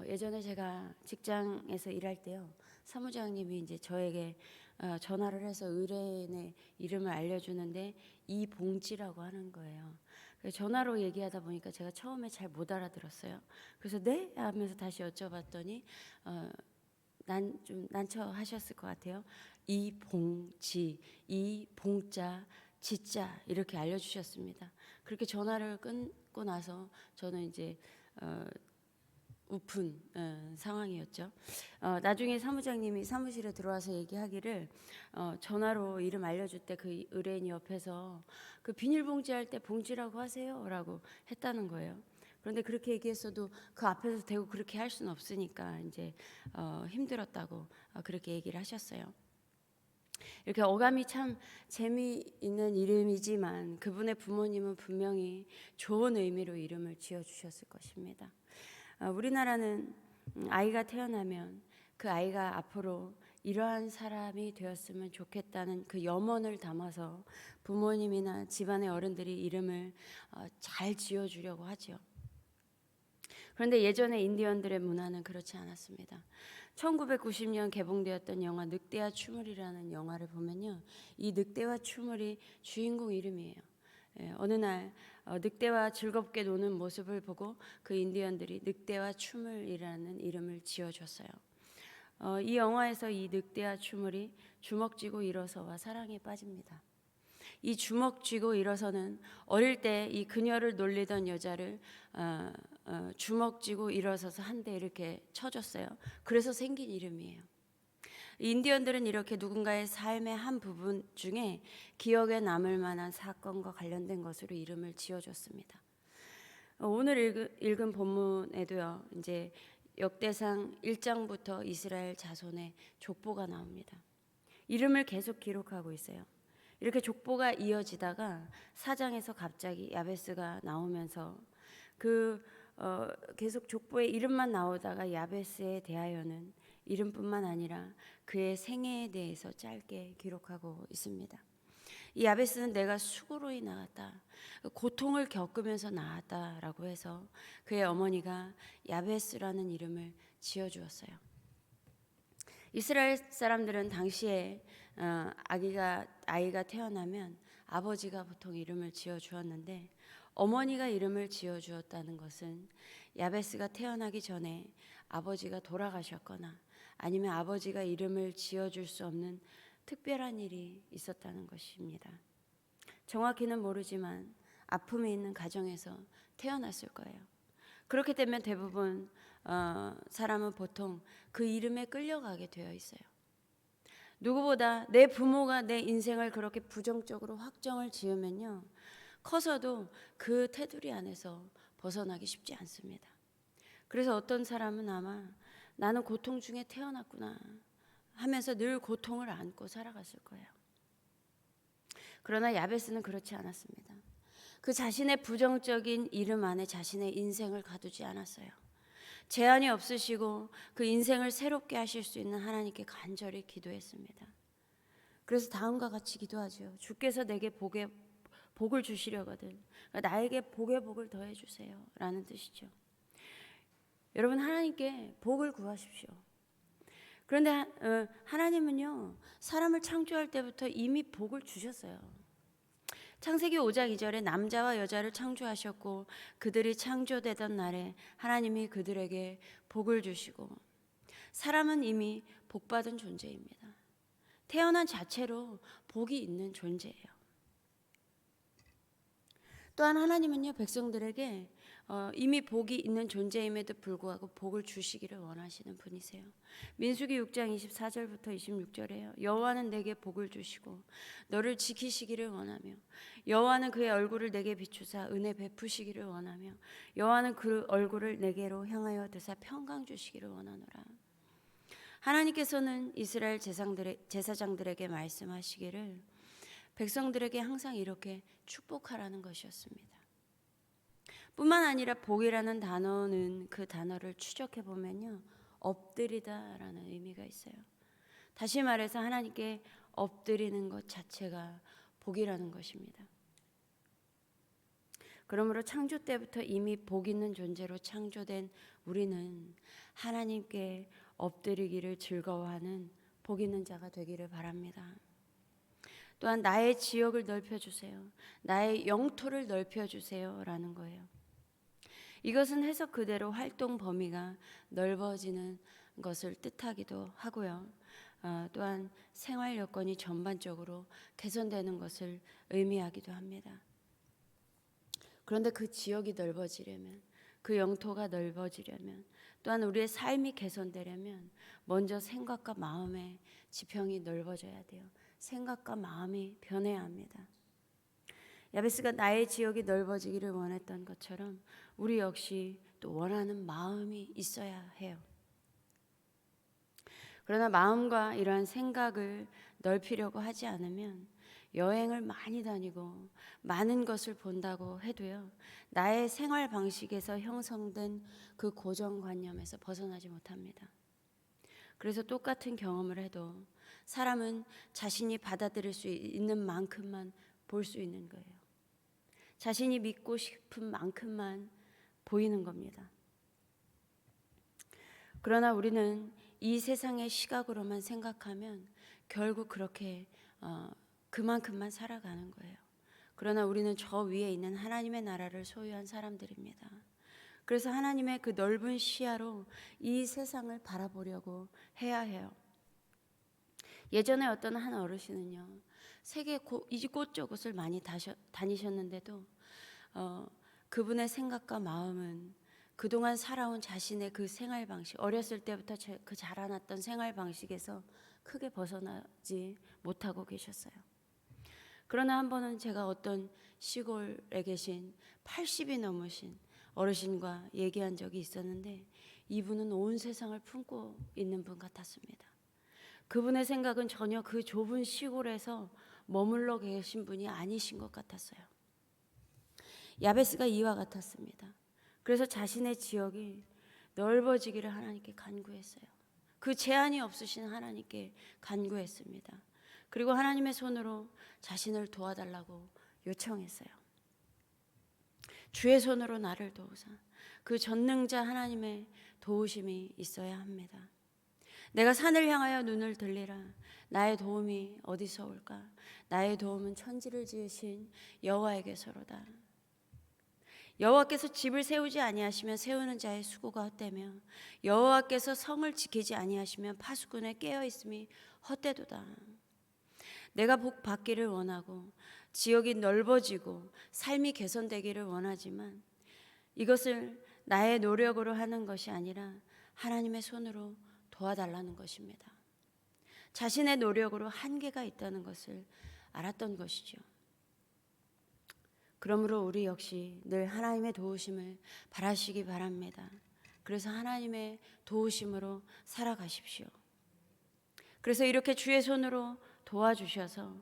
예전에 제가 직장에서 일할 때요, 사무장님이 이제 저에게 전화를 해서 의뢰인의 이름을 알려주는데 이봉지라고 하는 거예요. 전화로 얘기하다 보니까 제가 처음에 잘 못 알아들었어요. 그래서 네? 하면서 다시 여쭤봤더니 좀 난처하셨을 것 같아요. 이봉지, 이봉자, 지자 이렇게 알려주셨습니다. 그렇게 전화를 끊고 나서 저는 이제 우픈 상황이었죠. 나중에 사무장님이 사무실에 들어와서 얘기하기를 전화로 이름 알려줄 때 그 의뢰인이 옆에서 그 비닐봉지 할 때 봉지라고 하세요라고 했다는 거예요. 그런데 그렇게 얘기했어도 그 앞에서 대고 그렇게 할 수는 없으니까 이제 힘들었다고 그렇게 얘기를 하셨어요. 이렇게 어감이 참 재미있는 이름이지만 그분의 부모님은 분명히 좋은 의미로 이름을 지어주셨을 것입니다. 우리나라는 아이가 태어나면 그 아이가 앞으로 이러한 사람이 되었으면 좋겠다는 그 염원을 담아서 부모님이나 집안의 어른들이 이름을 잘 지어주려고 하죠. 그런데 예전에 인디언들의 문화는 그렇지 않았습니다. 1990년 개봉되었던 영화 늑대와 추물이라는 영화를 보면요, 이 늑대와 추물이 주인공 이름이에요. 어느 날 늑대와 즐겁게 노는 모습을 보고 그 인디언들이 늑대와 추물이라는 이름을 지어줬어요. 이 영화에서 이 늑대와 추물이 주먹 쥐고 일어서와 사랑에 빠집니다. 이 주먹 쥐고 일어서는 어릴 때 이 그녀를 놀리던 여자를 주먹 쥐고 일어서서 한 대 이렇게 쳐줬어요. 그래서 생긴 이름이에요. 인디언들은 이렇게 누군가의 삶의 한 부분 중에 기억에 남을 만한 사건과 관련된 것으로 이름을 지어줬습니다. 오늘 읽은 본문에도요, 이제 역대상 1장부터 이스라엘 자손의 족보가 나옵니다. 이름을 계속 기록하고 있어요. 이렇게 족보가 이어지다가 4장에서 갑자기 야베스가 나오면서 계속 족보에 이름만 나오다가 야베스에 대하여는 이름뿐만 아니라 그의 생애에 대해서 짧게 기록하고 있습니다. 이 야베스는 내가 수고로이 낳았다, 고통을 겪으면서 낳았다라고 해서 그의 어머니가 야베스라는 이름을 지어주었어요. 이스라엘 사람들은 당시에 아이가 태어나면 아버지가 보통 이름을 지어주었는데, 어머니가 이름을 지어주었다는 것은 야베스가 태어나기 전에 아버지가 돌아가셨거나 아니면 아버지가 이름을 지어줄 수 없는 특별한 일이 있었다는 것입니다. 정확히는 모르지만 아픔이 있는 가정에서 태어났을 거예요. 그렇게 되면 대부분 사람은 보통 그 이름에 끌려가게 되어 있어요. 누구보다 내 부모가 내 인생을 그렇게 부정적으로 확정을 지으면요, 커서도 그 테두리 안에서 벗어나기 쉽지 않습니다. 그래서 어떤 사람은 아마 나는 고통 중에 태어났구나 하면서 늘 고통을 안고 살아갔을 거예요. 그러나 야베스는 그렇지 않았습니다. 그 자신의 부정적인 이름 안에 자신의 인생을 가두지 않았어요. 제한이 없으시고 그 인생을 새롭게 하실 수 있는 하나님께 간절히 기도했습니다. 그래서 다음과 같이 기도하죠. 주께서 내게 복을 주시려거든 나에게 복의 복을 더해 주세요 라는 뜻이죠. 여러분, 하나님께 복을 구하십시오. 그런데 하나님은요, 사람을 창조할 때부터 이미 복을 주셨어요. 창세기 5장 2절에 남자와 여자를 창조하셨고 그들이 창조되던 날에 하나님이 그들에게 복을 주시고, 사람은 이미 복받은 존재입니다. 태어난 자체로 복이 있는 존재예요. 또한 하나님은요, 백성들에게 이미 복이 있는 존재임에도 불구하고 복을 주시기를 원하시는 분이세요. 민수기 6장 24절부터 26절에요. 여호와는 내게 복을 주시고 너를 지키시기를 원하며 여호와는 그의 얼굴을 내게 비추사 은혜 베푸시기를 원하며 여호와는 그 얼굴을 내게로 향하여 드사 평강 주시기를 원하노라. 하나님께서는 이스라엘 제사장들에게 말씀하시기를 백성들에게 항상 이렇게 축복하라는 것이었습니다. 뿐만 아니라 복이라는 단어는 그 단어를 추적해 보면요, 엎드리다라는 의미가 있어요. 다시 말해서 하나님께 엎드리는 것 자체가 복이라는 것입니다. 그러므로 창조 때부터 이미 복 있는 존재로 창조된 우리는 하나님께 엎드리기를 즐거워하는 복 있는 자가 되기를 바랍니다. 또한 나의 지역을 넓혀주세요. 나의 영토를 넓혀주세요 라는 거예요. 이것은 해석 그대로 활동 범위가 넓어지는 것을 뜻하기도 하고요. 또한 생활 여건이 전반적으로 개선되는 것을 의미하기도 합니다. 그런데 그 지역이 넓어지려면, 그 영토가 넓어지려면, 또한 우리의 삶이 개선되려면 먼저 생각과 마음의 지평이 넓어져야 돼요. 생각과 마음이 변해야 합니다. 야베스가 나의 지역이 넓어지기를 원했던 것처럼 우리 역시 또 원하는 마음이 있어야 해요. 그러나 마음과 이러한 생각을 넓히려고 하지 않으면 여행을 많이 다니고 많은 것을 본다고 해도요, 나의 생활 방식에서 형성된 그 고정관념에서 벗어나지 못합니다. 그래서 똑같은 경험을 해도 사람은 자신이 받아들일 수 있는 만큼만 볼 수 있는 거예요. 자신이 믿고 싶은 만큼만 보이는 겁니다. 그러나 우리는 이 세상의 시각으로만 생각하면 결국 그렇게 그만큼만 살아가는 거예요. 그러나 우리는 저 위에 있는 하나님의 나라를 소유한 사람들입니다. 그래서 하나님의 그 넓은 시야로 이 세상을 바라보려고 해야 해요. 예전에 어떤 한 어르신은요, 세계 이곳저곳을 많이 다니셨는데도 그분의 생각과 마음은 그동안 살아온 자신의 그 생활 방식, 어렸을 때부터 그 자라났던 생활 방식에서 크게 벗어나지 못하고 계셨어요. 그러나 한 번은 제가 어떤 시골에 계신 80이 넘으신 어르신과 얘기한 적이 있었는데, 이분은 온 세상을 품고 있는 분 같았습니다. 그분의 생각은 전혀 그 좁은 시골에서 머물러 계신 분이 아니신 것 같았어요. 야베스가 이와 같았습니다. 그래서 자신의 지역이 넓어지기를 하나님께 간구했어요. 그 제한이 없으신 하나님께 간구했습니다. 그리고 하나님의 손으로 자신을 도와달라고 요청했어요. 주의 손으로 나를 도우사. 그 전능자 하나님의 도우심이 있어야 합니다. 내가 산을 향하여 눈을 들리라. 나의 도움이 어디서 올까? 나의 도움은 천지를 지으신 여호와에게서로다. 여호와께서 집을 세우지 아니하시면 세우는 자의 수고가 헛되며 여호와께서 성을 지키지 아니하시면 파수꾼의 깨어 있음이 헛되도다. 내가 복 받기를 원하고 지역이 넓어지고 삶이 개선되기를 원하지만 이것을 나의 노력으로 하는 것이 아니라 하나님의 손으로 도와달라는 것입니다. 자신의 노력으로 한계가 있다는 것을 알았던 것이죠. 그러므로 우리 역시 늘 하나님의 도우심을 바라시기 바랍니다. 그래서 하나님의 도우심으로 살아가십시오. 그래서 이렇게 주의 손으로 도와주셔서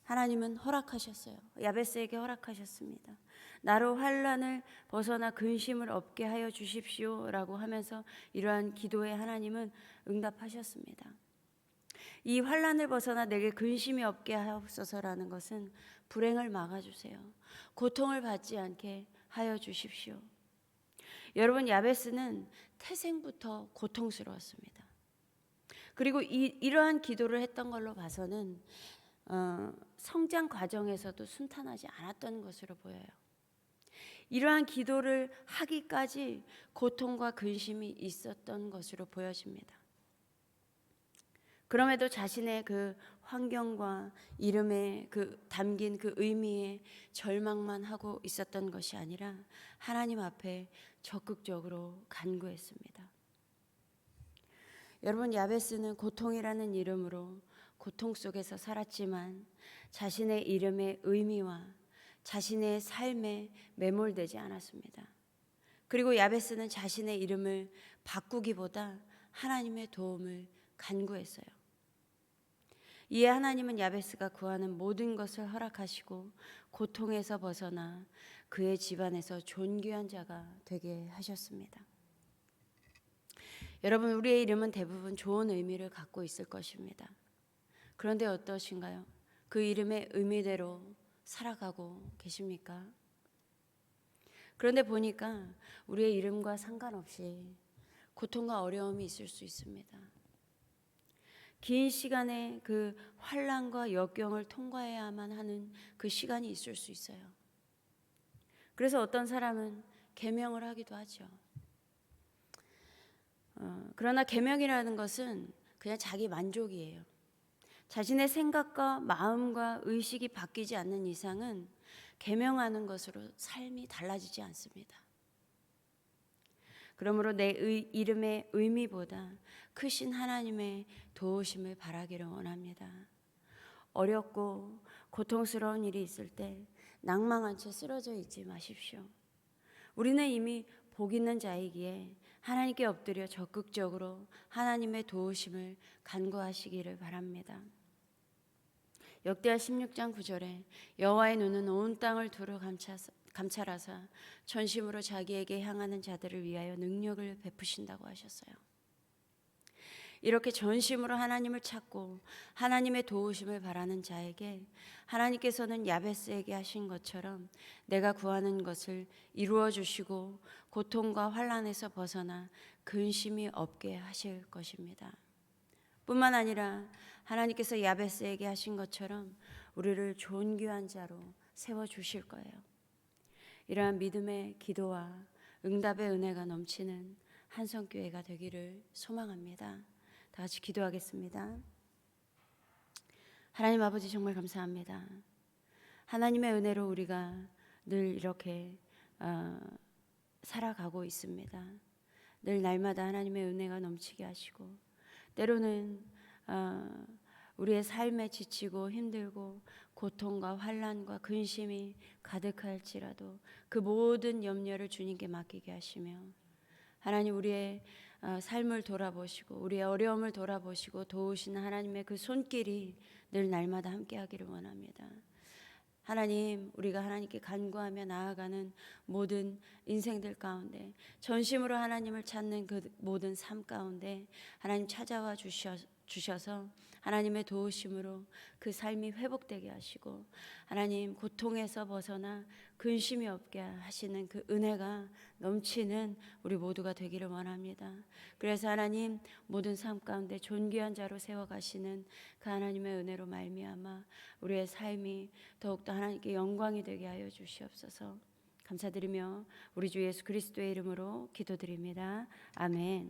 하나님은 허락하셨어요. 야베스에게 허락하셨습니다. 나로 환난을 벗어나 근심을 없게 하여 주십시오라고 하면서 이러한 기도에 하나님은 응답하셨습니다. 이 환난을 벗어나 내게 근심이 없게 하옵소서라는 것은 불행을 막아주세요. 고통을 받지 않게 하여 주십시오. 여러분, 야베스는 태생부터 고통스러웠습니다. 그리고 이러한 기도를 했던 걸로 봐서는 성장 과정에서도 순탄하지 않았던 것으로 보여요. 이러한 기도를 하기까지 고통과 근심이 있었던 것으로 보여집니다. 그럼에도 자신의 그 환경과 이름에 담긴 그 의미에 절망만 하고 있었던 것이 아니라 하나님 앞에 적극적으로 간구했습니다. 여러분, 야베스는 고통이라는 이름으로 고통 속에서 살았지만 자신의 이름의 의미와 자신의 삶에 매몰되지 않았습니다. 그리고 야베스는 자신의 이름을 바꾸기보다 하나님의 도움을 간구했어요. 이에 하나님은 야베스가 구하는 모든 것을 허락하시고 고통에서 벗어나 그의 집안에서 존귀한 자가 되게 하셨습니다. 여러분, 우리의 이름은 대부분 좋은 의미를 갖고 있을 것입니다. 그런데 어떠신가요? 그 이름의 의미대로 살아가고 계십니까? 그런데 보니까 우리의 이름과 상관없이 고통과 어려움이 있을 수 있습니다. 긴 시간의 그 환난과 역경을 통과해야만 하는 그 시간이 있을 수 있어요. 그래서 어떤 사람은 계명을 하기도 하죠. 그러나 계명이라는 것은 그냥 자기 만족이에요. 자신의 생각과 마음과 의식이 바뀌지 않는 이상은 계명하는 것으로 삶이 달라지지 않습니다. 그러므로 내 이름의 의미보다 크신 하나님의 도우심을 바라기를 원합니다. 어렵고 고통스러운 일이 있을 때 낭망한 채 쓰러져 있지 마십시오. 우리는 이미 복 있는 자이기에 하나님께 엎드려 적극적으로 하나님의 도우심을 간구하시기를 바랍니다. 역대하 16장 9절에 여호와의 눈은 온 땅을 두루 감찰하사 전심으로 자기에게 향하는 자들을 위하여 능력을 베푸신다고 하셨어요. 이렇게 전심으로 하나님을 찾고 하나님의 도우심을 바라는 자에게 하나님께서는 야베스에게 하신 것처럼 내가 구하는 것을 이루어 주시고 고통과 환난에서 벗어나 근심이 없게 하실 것입니다. 뿐만 아니라 하나님께서 야베스에게 하신 것처럼 우리를 존귀한 자로 세워주실 거예요. 이러한 믿음의 기도와 응답의 은혜가 넘치는 한성교회가 되기를 소망합니다. 다 같이 기도하겠습니다. 하나님 아버지, 정말 감사합니다. 하나님의 은혜로 우리가 늘 이렇게 살아가고 있습니다. 늘 날마다 하나님의 은혜가 넘치게 하시고, 때로는 우리의 삶에 지치고 힘들고 고통과 환난과 근심이 가득할지라도 그 모든 염려를 주님께 맡기게 하시며, 하나님 우리의 삶을 돌아보시고 우리의 어려움을 돌아보시고 도우시는 하나님의 그 손길이 늘 날마다 함께하기를 원합니다. 하나님, 우리가 하나님께 간구하며 나아가는 모든 인생들 가운데 전심으로 하나님을 찾는 그 모든 삶 가운데 하나님 찾아와 주셔서 하나님의 도우심으로 그 삶이 회복되게 하시고, 하나님 고통에서 벗어나 근심이 없게 하시는 그 은혜가 넘치는 우리 모두가 되기를 원합니다. 그래서 하나님 모든 삶 가운데 존귀한 자로 세워가시는 그 하나님의 은혜로 말미암아 우리의 삶이 더욱더 하나님께 영광이 되게 하여 주시옵소서. 감사드리며 우리 주 예수 그리스도의 이름으로 기도드립니다. 아멘.